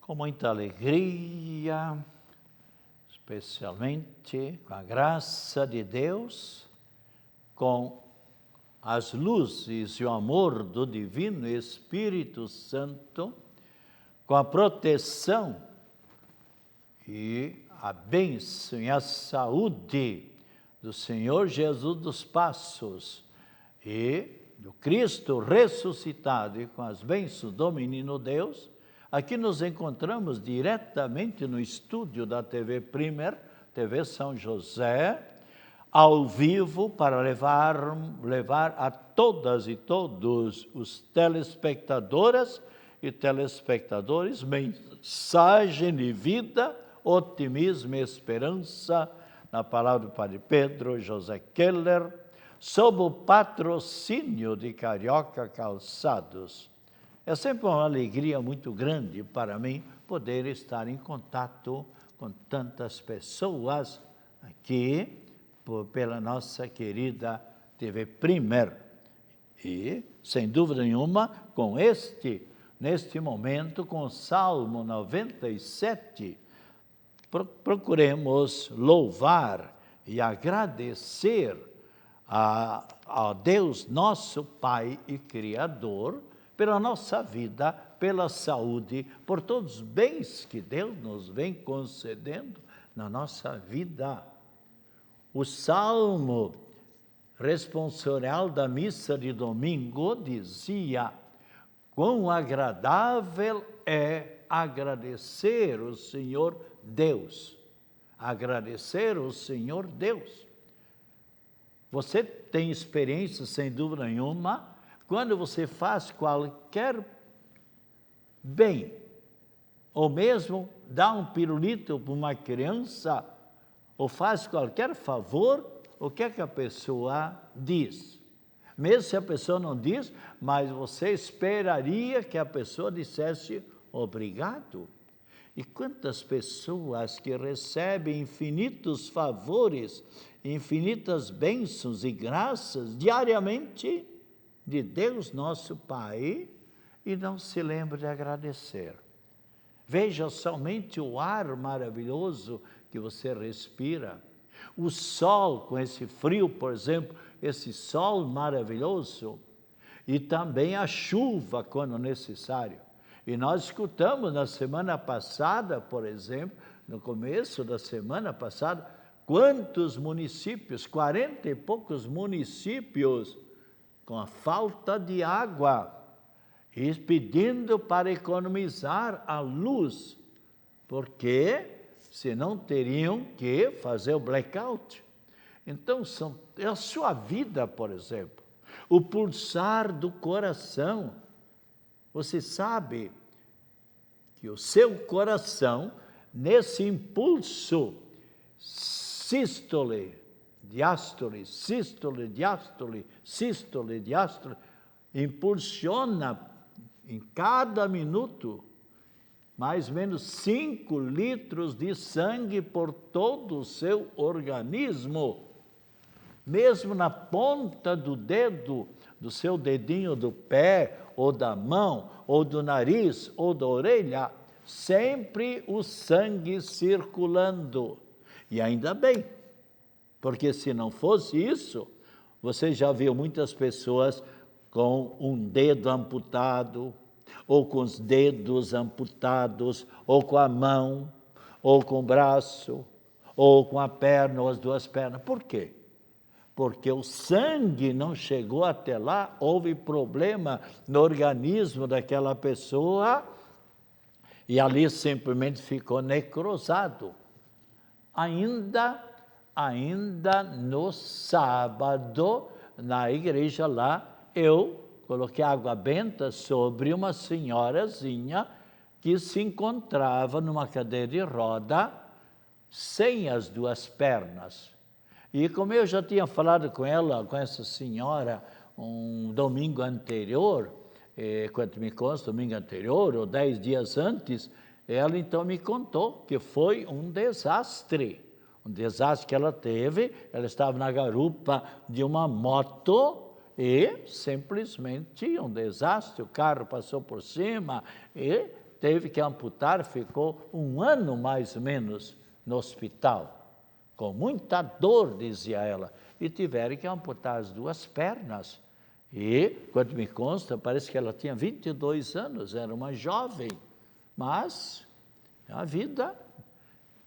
com muita alegria, especialmente com a graça de Deus, com as luzes e o amor do Divino Espírito Santo, com a proteção e a bênção e a saúde do Senhor Jesus dos Passos e do Cristo ressuscitado, e com as bênçãos do Menino Deus, aqui nos encontramos diretamente no estúdio da TV Primer, TV São José, ao vivo, para levar a todas e todos os telespectadoras e telespectadores mensagem de vida, otimismo e esperança, na palavra do Padre Pedro José Keller, sob o patrocínio de Carioca Calçados. É sempre uma alegria muito grande para mim poder estar em contato com tantas pessoas aqui, pela nossa querida TV Primer. E, sem dúvida nenhuma, neste momento, com o Salmo 97, procuremos louvar e agradecer a Deus, nosso Pai e Criador, pela nossa vida, pela saúde, por todos os bens que Deus nos vem concedendo na nossa vida. O Salmo responsorial da missa de domingo dizia: quão agradável é agradecer o Senhor Deus. Agradecer o Senhor Deus. Você tem experiência, sem dúvida nenhuma, quando você faz qualquer bem, ou mesmo dá um pirulito para uma criança, ou faz qualquer favor, o que é que a pessoa diz? Mesmo se a pessoa não diz, mas você esperaria que a pessoa dissesse obrigado. E quantas pessoas que recebem infinitos favores, infinitas bênçãos e graças diariamente de Deus nosso Pai e não se lembra de agradecer. Veja somente o ar maravilhoso que você respira, o sol com esse frio, por exemplo, esse sol maravilhoso, e também a chuva quando necessário. E nós escutamos na semana passada, por exemplo, no começo da semana passada, quantos municípios, 40 e poucos municípios, com a falta de água, e pedindo para economizar a luz, porque senão teriam que fazer o blackout. Então, é a sua vida, por exemplo, o pulsar do coração. Você sabe que o seu coração, nesse impulso, sístole, diástole, sístole, diástole, sístole, diástole, impulsiona em cada minuto mais ou menos 5 litros de sangue por todo o seu organismo. Mesmo na ponta do dedo, do seu dedinho do pé, ou da mão, ou do nariz, ou da orelha, sempre o sangue circulando. E ainda bem, porque se não fosse isso, você já viu muitas pessoas com um dedo amputado, ou com os dedos amputados, ou com a mão, ou com o braço, ou com a perna, ou as duas pernas. Por quê? Porque o sangue não chegou até lá, houve problema no organismo daquela pessoa e ali simplesmente ficou necrosado. Ainda no sábado, na igreja lá, eu coloquei água benta sobre uma senhorazinha que se encontrava numa cadeira de roda, sem as duas pernas. E como eu já tinha falado com ela, com essa senhora, um domingo anterior, quanto me consta, domingo anterior, ou 10 dias antes, ela então me contou que foi um desastre que ela teve. Ela estava na garupa de uma moto e simplesmente um desastre, o carro passou por cima e teve que amputar, ficou 1 ano mais ou menos no hospital, com muita dor, dizia ela, e tiveram que amputar as 2 pernas. E, quando me consta, parece que ela tinha 22 anos, era uma jovem, mas a vida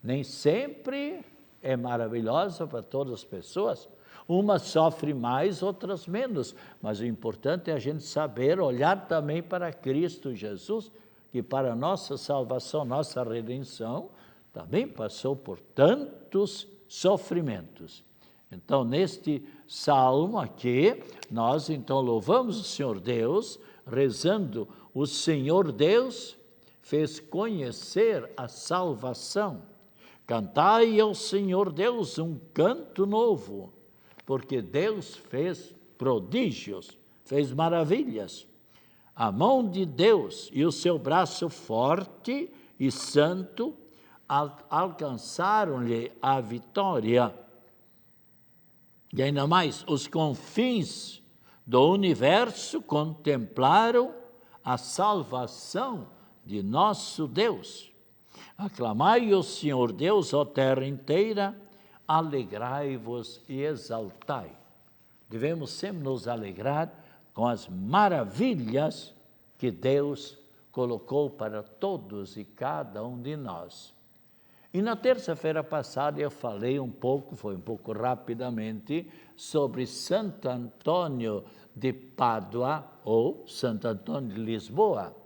nem sempre é maravilhosa para todas as pessoas. Umas sofrem mais, outras menos, mas o importante é a gente saber olhar também para Cristo Jesus, que para nossa salvação, nossa redenção, também passou por tantos sofrimentos. Então, neste salmo aqui, nós então louvamos o Senhor Deus, rezando: o Senhor Deus fez conhecer a salvação. Cantai ao Senhor Deus um canto novo, porque Deus fez prodígios, fez maravilhas. A mão de Deus e o seu braço forte e santo alcançaram-lhe a vitória. E ainda mais, os confins do universo contemplaram a salvação de nosso Deus. Aclamai o Senhor Deus, ó terra inteira, alegrai-vos e exaltai. Devemos sempre nos alegrar com as maravilhas que Deus colocou para todos e cada um de nós. E na terça-feira passada eu falei foi um pouco rapidamente, sobre Santo Antônio de Pádua ou Santo Antônio de Lisboa.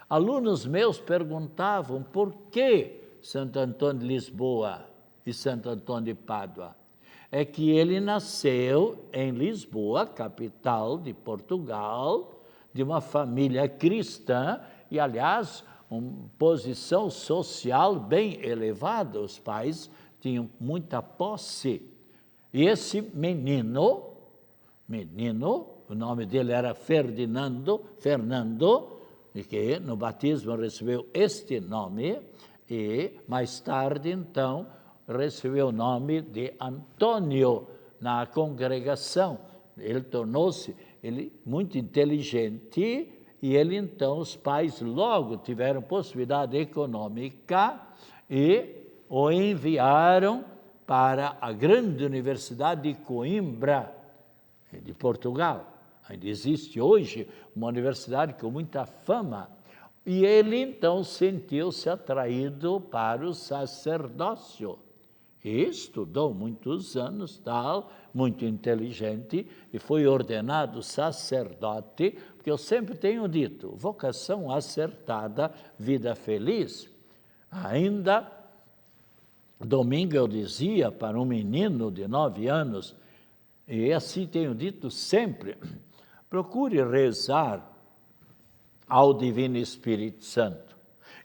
Alunos meus perguntavam por que Santo Antônio de Lisboa e Santo Antônio de Pádua. É que ele nasceu em Lisboa, capital de Portugal, de uma família cristã e, aliás, uma posição social bem elevada. Os pais tinham muita posse. E esse menino, o nome dele era Fernando, e que no batismo recebeu este nome, e mais tarde, então, recebeu o nome de Antônio na congregação. Ele tornou-se muito inteligente, e ele, então, os pais logo tiveram possibilidade econômica e o enviaram para a grande Universidade de Coimbra, de Portugal. Ainda existe hoje uma universidade com muita fama. E ele, então, sentiu-se atraído para o sacerdócio. E estudou muitos anos, muito inteligente, e foi ordenado sacerdote, porque eu sempre tenho dito, vocação acertada, vida feliz. Ainda, domingo eu dizia para um menino de 9 anos, e assim tenho dito sempre, procure rezar ao Divino Espírito Santo.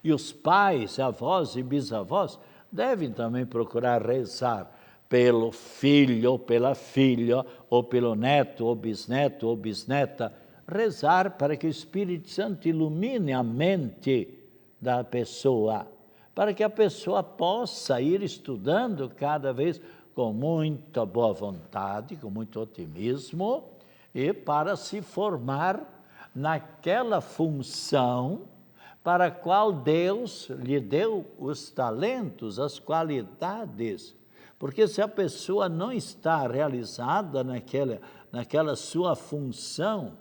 E os pais, avós e bisavós devem também procurar rezar pelo filho, ou pela filha, ou pelo neto, ou bisneto, ou bisneta, rezar para que o Espírito Santo ilumine a mente da pessoa, para que a pessoa possa ir estudando cada vez com muita boa vontade, com muito otimismo, e para se formar naquela função para a qual Deus lhe deu os talentos, as qualidades. Porque se a pessoa não está realizada naquela sua função,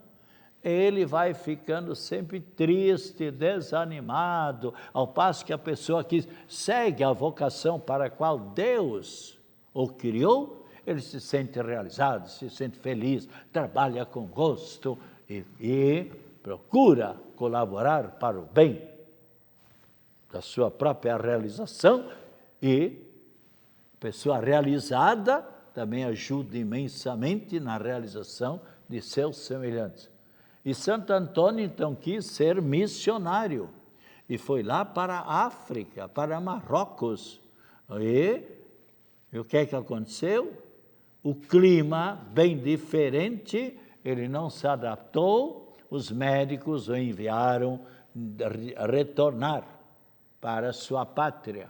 ele vai ficando sempre triste, desanimado, ao passo que a pessoa que segue a vocação para a qual Deus o criou, ele se sente realizado, se sente feliz, trabalha com gosto e procura colaborar para o bem da sua própria realização, e pessoa realizada também ajuda imensamente na realização de seus semelhantes. E Santo Antônio, então, quis ser missionário e foi lá para a África, para Marrocos. E o que é que aconteceu? O clima bem diferente, ele não se adaptou, os médicos o enviaram a retornar para sua pátria.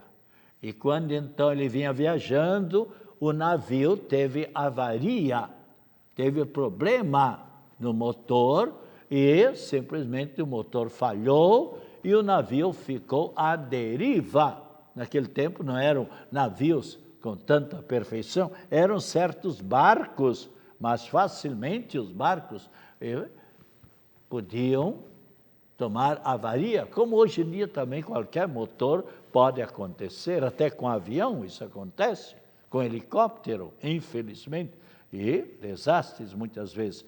E quando então ele vinha viajando, o navio teve avaria, teve problema no motor e simplesmente o motor falhou e o navio ficou à deriva. Naquele tempo não eram navios com tanta perfeição, eram certos barcos, mas facilmente os barcos podiam tomar avaria, como hoje em dia também qualquer motor pode acontecer, até com avião isso acontece, com helicóptero, infelizmente, e desastres muitas vezes.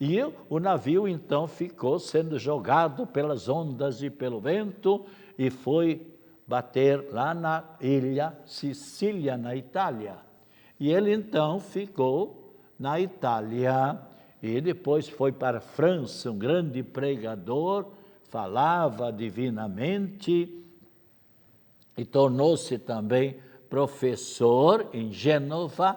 E o navio então ficou sendo jogado pelas ondas e pelo vento e foi bater lá na ilha Sicília, na Itália. E ele então ficou na Itália e depois foi para a França, um grande pregador, falava divinamente e tornou-se também professor em Gênova,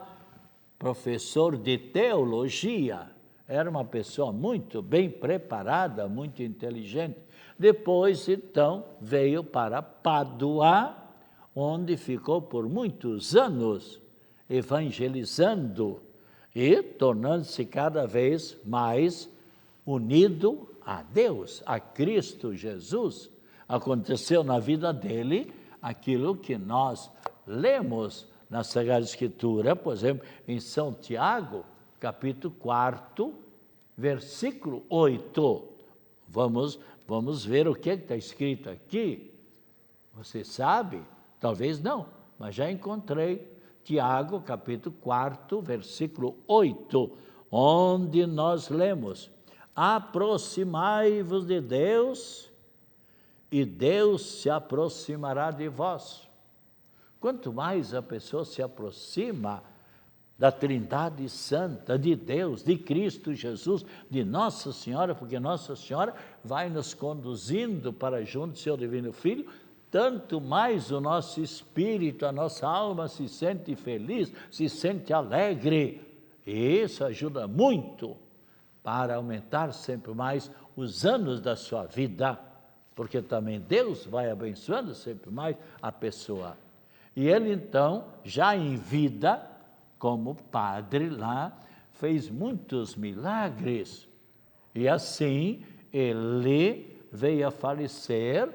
professor de teologia. Era uma pessoa muito bem preparada, muito inteligente. Depois, então, veio para Pádua, onde ficou por muitos anos evangelizando e tornando-se cada vez mais unido a Deus, a Cristo Jesus. Aconteceu na vida dele aquilo que nós lemos na Sagrada Escritura, por exemplo, em São Tiago, capítulo 4, versículo 8. Vamos ver o que está escrito aqui. Você sabe? Talvez não, mas já encontrei. Tiago, capítulo 4, versículo 8, onde nós lemos: aproximai-vos de Deus, e Deus se aproximará de vós. Quanto mais a pessoa se aproxima da Trindade Santa, de Deus, de Cristo Jesus, de Nossa Senhora, porque Nossa Senhora vai nos conduzindo para junto do seu Divino Filho, tanto mais o nosso espírito, a nossa alma se sente feliz, se sente alegre. E isso ajuda muito para aumentar sempre mais os anos da sua vida, porque também Deus vai abençoando sempre mais a pessoa. E ele então, já em vida, como padre lá, fez muitos milagres. E assim ele veio a falecer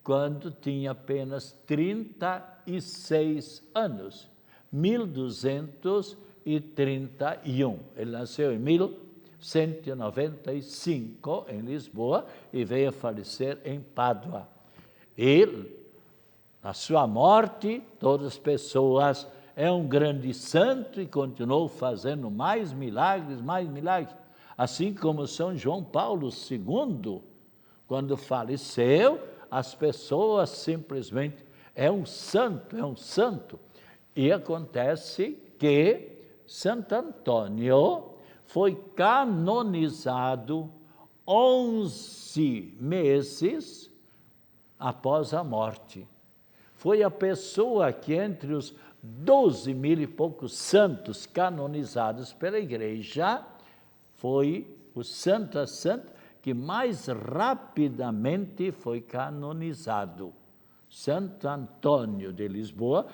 quando tinha apenas 36 anos, 1231. Ele nasceu em 1195 em Lisboa e veio a falecer em Pádua. E, na sua morte, todas as pessoas, é um grande santo e continuou fazendo mais milagres, assim como São João Paulo II, quando faleceu, as pessoas simplesmente, é um santo. E acontece que Santo Antônio foi canonizado 11 meses após a morte. Foi a pessoa que, entre os 12.000 e poucos santos canonizados pela Igreja, foi o santo que mais rapidamente foi canonizado. Santo Antônio de Lisboa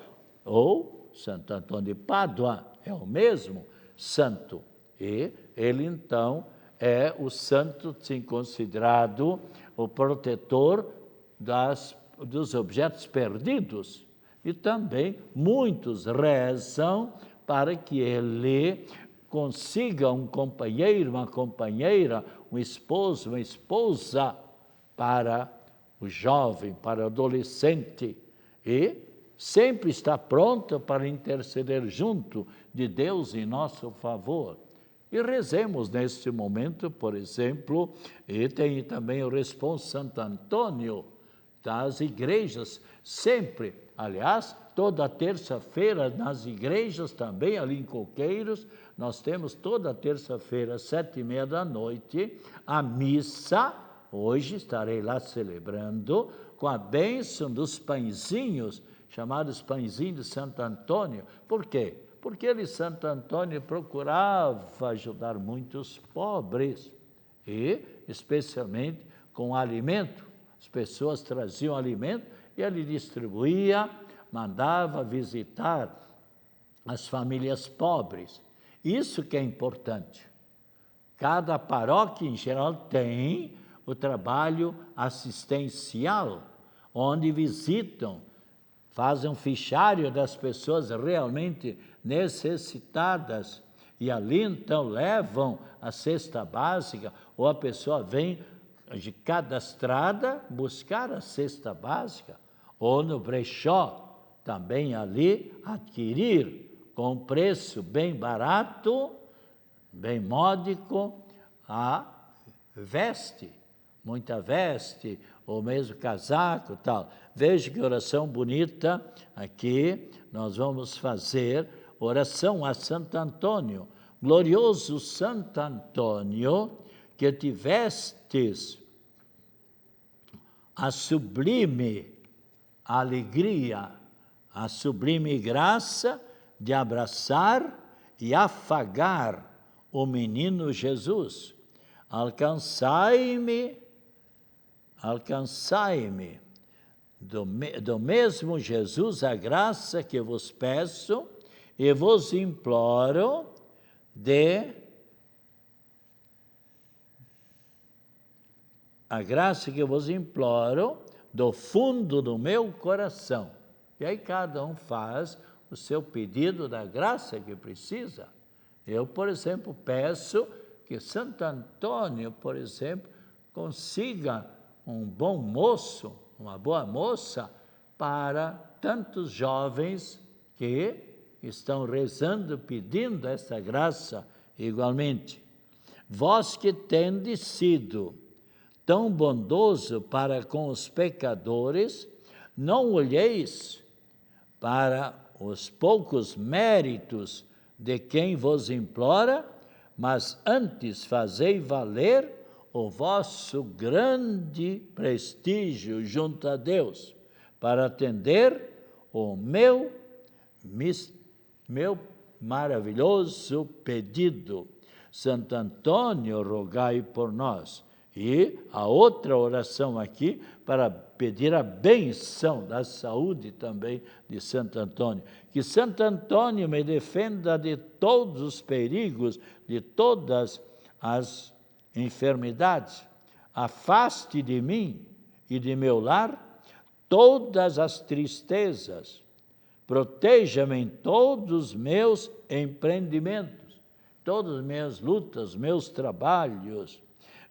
ou Santo Antônio de Pádua, é o mesmo santo. E ele, então, é o santo, sim, considerado o protetor dos objetos perdidos. E também muitos rezam para que ele consiga um companheiro, uma companheira, um esposo, uma esposa para o jovem, para o adolescente, e sempre está pronto para interceder junto de Deus em nosso favor. E rezemos neste momento, por exemplo, e tem também o responsável Santo Antônio das igrejas, sempre, aliás, toda terça-feira nas igrejas também, ali em Coqueiros, nós temos toda terça-feira, 7h30, a missa. Hoje estarei lá celebrando com a bênção dos pãezinhos, chamados pãezinhos de Santo Antônio. Por quê? Porque ele, Santo Antônio, procurava ajudar muitos pobres e, especialmente, com alimento. As pessoas traziam alimento e ele distribuía, mandava visitar as famílias pobres. Isso que é importante. Cada paróquia, em geral, tem o trabalho assistencial, onde visitam, fazem um fichário das pessoas realmente necessitadas, e ali então levam a cesta básica, ou a pessoa vem de cadastrada buscar a cesta básica, ou no brechó, também ali adquirir com preço bem barato, bem módico, a veste, muita veste, ou mesmo casaco, tal. Veja que oração bonita aqui nós vamos fazer, oração a Santo Antônio. Glorioso Santo Antônio, que tivestes a sublime alegria, a sublime graça de abraçar e afagar o menino Jesus. Alcançai-me do mesmo Jesus a graça que vos peço e vos imploro a graça que vos imploro do fundo do meu coração. E aí cada um faz o seu pedido da graça que precisa. Eu, por exemplo, peço que Santo Antônio, por exemplo, consiga um bom moço, uma boa moça, para tantos jovens que estão rezando, pedindo essa graça igualmente. Vós que tendes sido tão bondoso para com os pecadores, não olheis para os poucos méritos de quem vos implora, mas antes fazei valer o vosso grande prestígio junto a Deus, para atender o meu maravilhoso pedido. Santo Antônio, rogai por nós. E a outra oração aqui, para pedir a benção da saúde também de Santo Antônio. Que Santo Antônio me defenda de todos os perigos, de todas as enfermidades. Afaste de mim e de meu lar todas as tristezas. Proteja-me em todos os meus empreendimentos, todas as minhas lutas, meus trabalhos.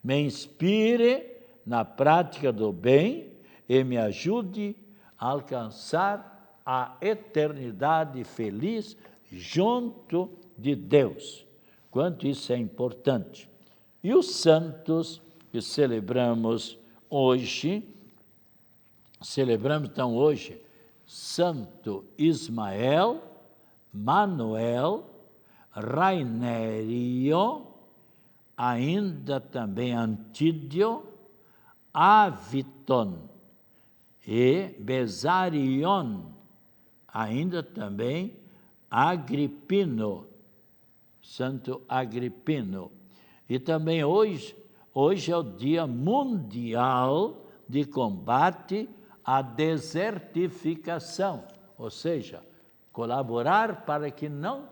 Me inspire na prática do bem e me ajude a alcançar a eternidade feliz junto de Deus. Quanto isso é importante. E os santos que celebramos então hoje, Santo Ismael, Manuel, Rainério, ainda também Antídio, Aviton e Besarion, ainda também Agripino, Santo Agripino. E também hoje é o Dia Mundial de Combate à Desertificação, ou seja, colaborar para que não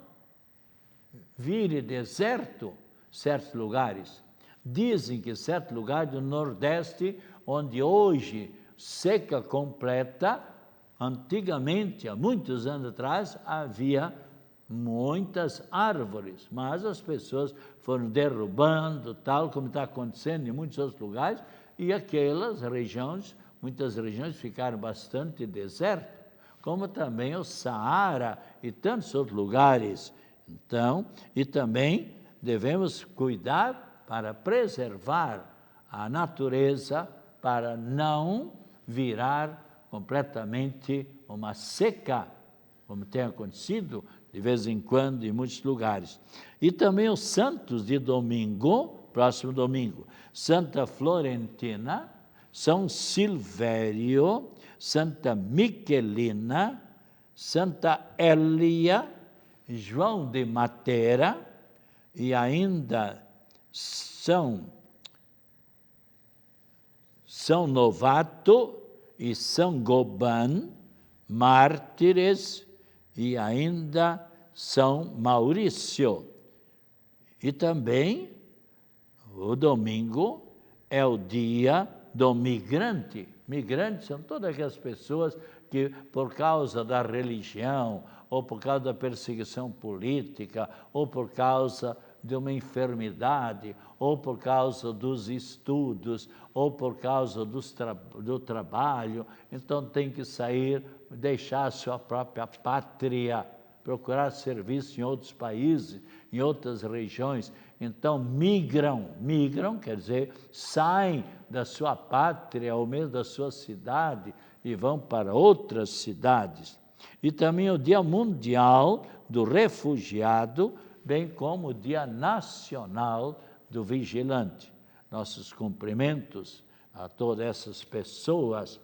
vire deserto certos lugares. Dizem que certo lugar do Nordeste, onde hoje seca completa, antigamente, há muitos anos atrás, havia muitas árvores, mas as pessoas foram derrubando, tal como está acontecendo em muitos outros lugares, e aquelas regiões, muitas regiões ficaram bastante desertas, como também o Saara e tantos outros lugares. Então, e também devemos cuidar para preservar a natureza, para não virar completamente uma seca, como tem acontecido de vez em quando em muitos lugares. E também os santos de domingo, próximo domingo, Santa Florentina, São Silvério, Santa Miquelina, Santa Elia, João de Matera, e ainda São Novato e São Goban, mártires, e ainda São Maurício. E também, o domingo, é o dia do migrante. Migrantes são todas aquelas pessoas que, por causa da religião, ou por causa da perseguição política, ou por causa de uma enfermidade, ou por causa dos estudos, ou por causa do trabalho, então tem que sair, deixar a sua própria pátria, procurar serviço em outros países, em outras regiões. Então migram quer dizer, saem da sua pátria ou mesmo da sua cidade e vão para outras cidades. E também o Dia Mundial do Refugiado, bem como o Dia Nacional do Vigilante. Nossos cumprimentos a todas essas pessoas.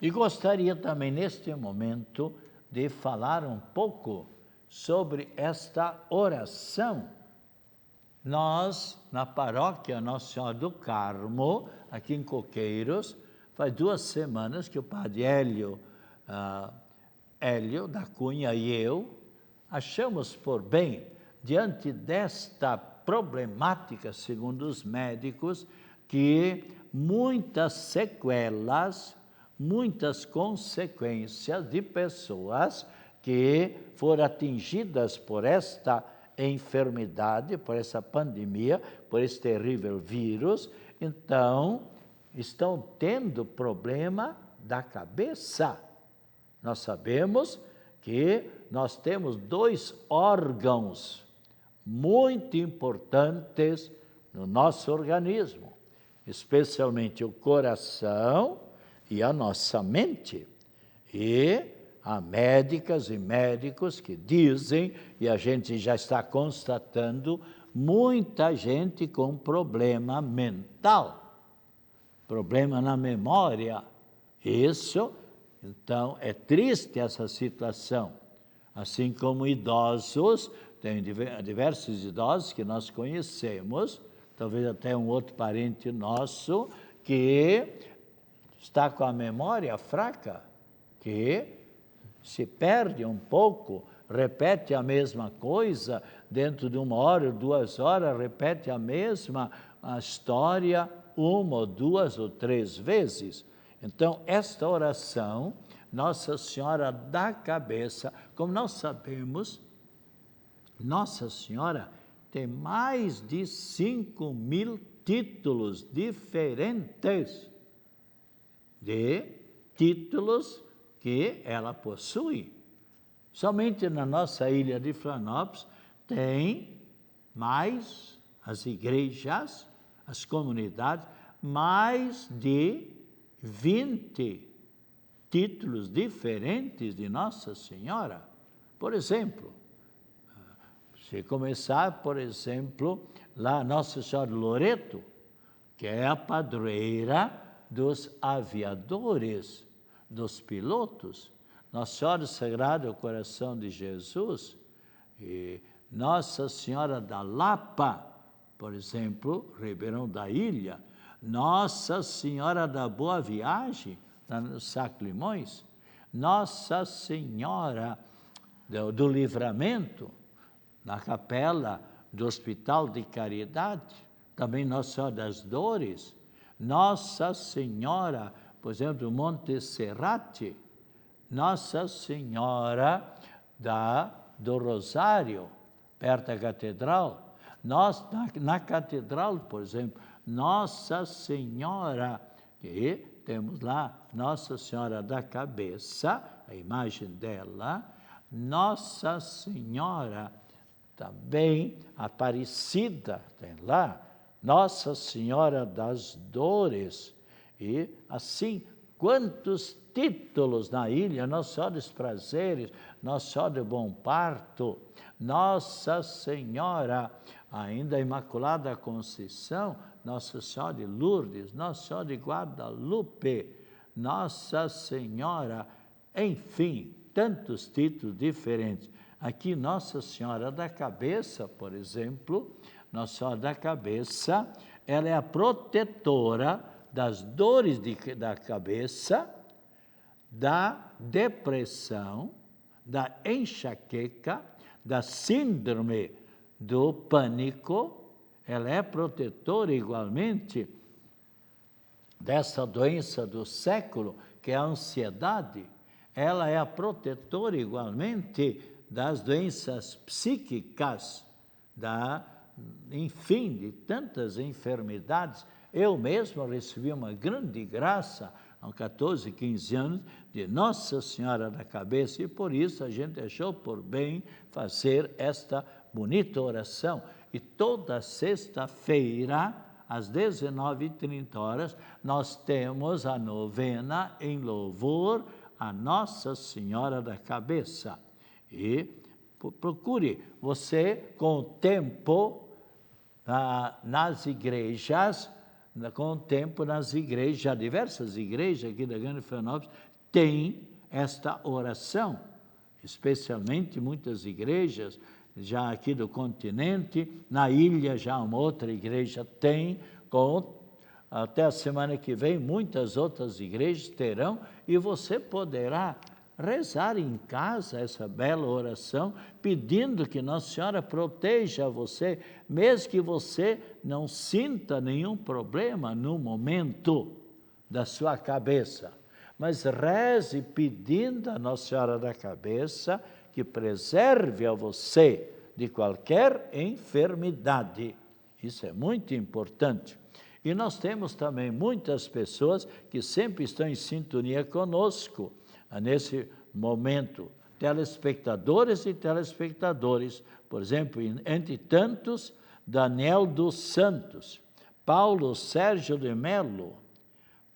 E gostaria também, neste momento, de falar um pouco sobre esta oração. Nós, na paróquia Nossa Senhora do Carmo, aqui em Coqueiros, faz 2 semanas que o padre Hélio da Cunha e eu achamos por bem, diante desta problemática, segundo os médicos, que muitas sequelas, muitas consequências de pessoas que foram atingidas por esta enfermidade, por essa pandemia, por esse terrível vírus, então estão tendo problema da cabeça. Nós sabemos que nós temos 2 órgãos muito importantes no nosso organismo, especialmente o coração e a nossa mente. E há médicas e médicos que dizem, e a gente já está constatando, muita gente com problema mental, problema na memória. Isso, então, é triste essa situação. Assim como idosos, tem diversos idosos que nós conhecemos, talvez até um outro parente nosso, que está com a memória fraca, que se perde um pouco, repete a mesma coisa, dentro de 1 hora ou 2 horas, repete a mesma história 1 ou 2 ou 3 vezes. Então, esta oração, Nossa Senhora da Cabeça, como nós sabemos, Nossa Senhora tem mais de 5.000 títulos diferentes, de títulos que ela possui. Somente na nossa ilha de Florianópolis tem mais as igrejas, as comunidades, mais de 20 títulos diferentes de Nossa Senhora. Por exemplo, se começar, por exemplo, lá Nossa Senhora de Loreto, que é a padroeira dos aviadores, dos pilotos, Nossa Senhora Sagrada, o Coração de Jesus, e Nossa Senhora da Lapa, por exemplo, Ribeirão da Ilha, Nossa Senhora da Boa Viagem, no Saclimões, Nossa Senhora do Livramento, na capela do Hospital de Caridade, também Nossa Senhora das Dores, Nossa Senhora, por exemplo, do Monte Serrate, Nossa Senhora do Rosário, perto da Catedral, na Catedral, por exemplo, Nossa Senhora, que temos lá Nossa Senhora da Cabeça, a imagem dela, Nossa Senhora também Aparecida, tem lá, Nossa Senhora das Dores, e assim, quantos títulos na ilha, Nossa Senhora dos Prazeres, Nossa Senhora do Bom Parto, Nossa Senhora, ainda Imaculada Conceição, Nossa Senhora de Lourdes, Nossa Senhora de Guadalupe, Nossa Senhora, enfim, tantos títulos diferentes. Aqui, Nossa Senhora da Cabeça, por exemplo, Nossa Senhora da Cabeça, ela é a protetora das dores da cabeça, da depressão, da enxaqueca, da síndrome do pânico. ela é protetora igualmente dessa doença do século, que é a ansiedade. Ela é a protetora igualmente das doenças psíquicas, enfim, de tantas enfermidades. Eu mesmo recebi uma grande graça, há 14, 15 anos, de Nossa Senhora da Cabeça, e por isso a gente achou por bem fazer esta bonita oração. E toda sexta-feira, às 19h30, nós temos a novena em louvor a Nossa Senhora da Cabeça. E procure você, com o tempo, nas igrejas, já diversas igrejas aqui da Grande Florianópolis têm esta oração, especialmente muitas igrejas já aqui do continente, na ilha já uma outra igreja tem, até a semana que vem muitas outras igrejas terão, e você poderá rezar em casa essa bela oração, pedindo que Nossa Senhora proteja você, mesmo que você não sinta nenhum problema no momento da sua cabeça. Mas reze pedindo a Nossa Senhora da Cabeça que preserve a você de qualquer enfermidade. Isso é muito importante. E nós temos também muitas pessoas que sempre estão em sintonia conosco, nesse momento, telespectadores e telespectadores, por exemplo, entre tantos, Daniel dos Santos, Paulo Sérgio de Melo,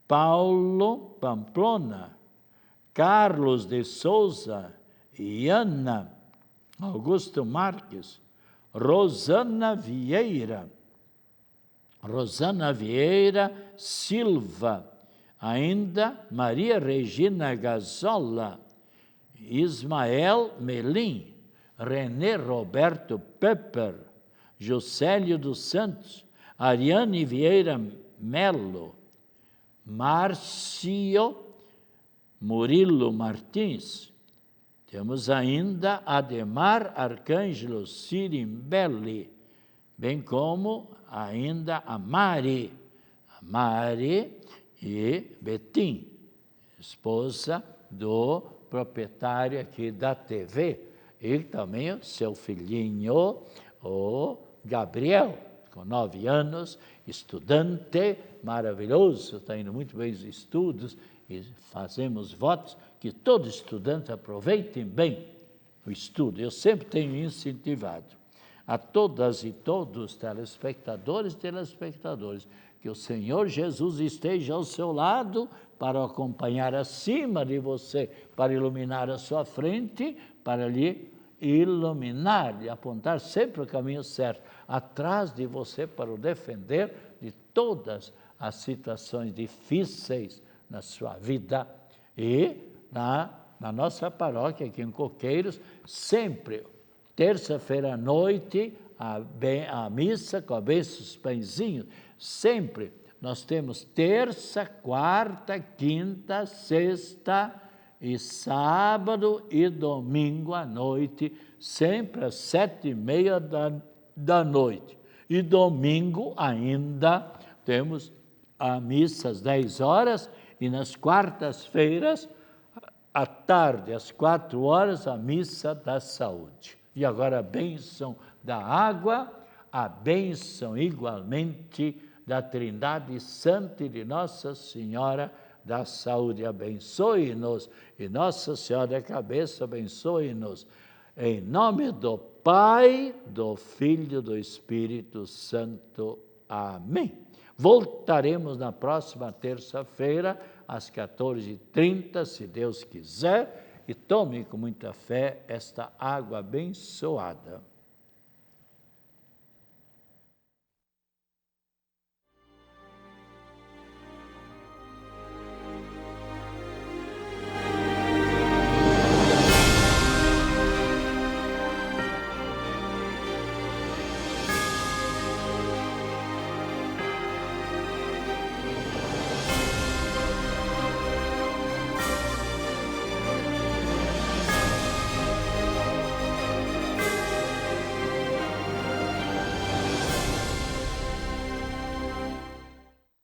Paulo Pamplona, Carlos de Souza, Ana Augusto Marques, Rosana Vieira Silva, ainda Maria Regina Gazola, Ismael Melim, René Roberto Pepper, Josélio dos Santos, Ariane Vieira Melo, Márcio Murilo Martins. Temos ainda Ademar Arcângelo Sirimbelli, bem como ainda a Mari e Betim, esposa do proprietário aqui da TV, e também o seu filhinho, o Gabriel, com 9 anos, estudante maravilhoso, está indo muito bem os estudos, e fazemos votos que todos os estudantes aproveitem bem o estudo. Eu sempre tenho incentivado a todas e todos, telespectadores e telespectadores, que o Senhor Jesus esteja ao seu lado para acompanhar acima de você, para iluminar a sua frente, para lhe iluminar, lhe apontar sempre o caminho certo, atrás de você para o defender de todas as situações difíceis na sua vida. E na nossa paróquia aqui em Coqueiros, sempre, terça-feira à noite, a missa com a bênção dos pãezinhos, sempre nós temos terça, quarta, quinta, sexta e sábado e domingo à noite, sempre às 7h30 da noite. E domingo ainda temos a missa às 10 horas e nas quartas-feiras, à tarde, às 4 horas, a missa da saúde. E agora a bênção da água, a bênção igualmente da Trindade Santa e de Nossa Senhora da Saúde. Abençoe-nos, e Nossa Senhora da Cabeça abençoe-nos. Em nome do Pai, do Filho e do Espírito Santo. Amém. Voltaremos na próxima terça-feira, às 14h30, se Deus quiser, e tome com muita fé esta água abençoada.